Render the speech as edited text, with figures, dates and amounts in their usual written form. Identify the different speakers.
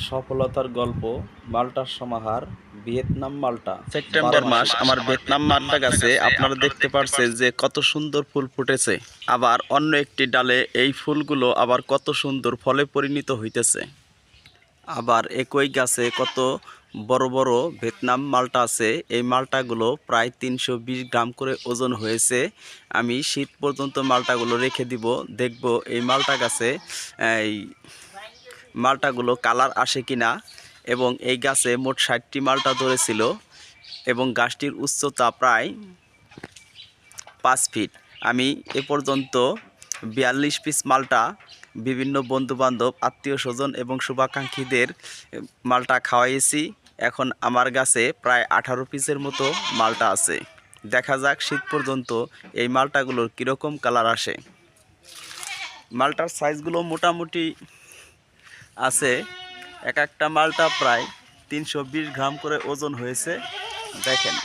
Speaker 1: সফলতার গল্প, মাল্টার সমাহার, ভিয়েতনাম মাল্টা।
Speaker 2: সেপ্টেম্বর মাস আমার ভিয়েতনাম মাল্টা গাছে আপনারা দেখতে পাচ্ছেন যে কত সুন্দর ফুল ফুটেছে। আবার অন্য একটি ডালে এই ফুলগুলো আবার কত সুন্দর ফলে পরিণত হইতেছে। আবার একই গাছে কত বড় বড় ভিয়েতনাম মাল্টা আছে। এই মাল্টাগুলো প্রায় 320 গ্রাম করে ওজন হয়েছে। আমি শীত পর্যন্ত মাল্টাগুলো রেখে দিব, দেখব এই মাল্টা গাছে এই মাল্টাগুলো কালার আসে কিনা। এবং এই গাছে মোট 60টি মাল্টা ধরেছিল এবং গাছটির উচ্চতা প্রায় 5 ফিট। আমি এ পর্যন্ত 42 পিস মাল্টা বিভিন্ন বন্ধুবান্ধব, আত্মীয় স্বজন এবং শুভাকাঙ্ক্ষীদের মাল্টা খাওয়াইছি। এখন আমার গাছে প্রায় 18 পিসের মতো মাল্টা আছে। দেখা যাক শীত পর্যন্ত এই মাল্টাগুলোর কীরকম কালার আসে। মাল্টার সাইজগুলো মোটামুটি আছে। এক একটা মাল্টা প্রায় 320 গ্রাম করে ওজন হয়েছে, দেখেন।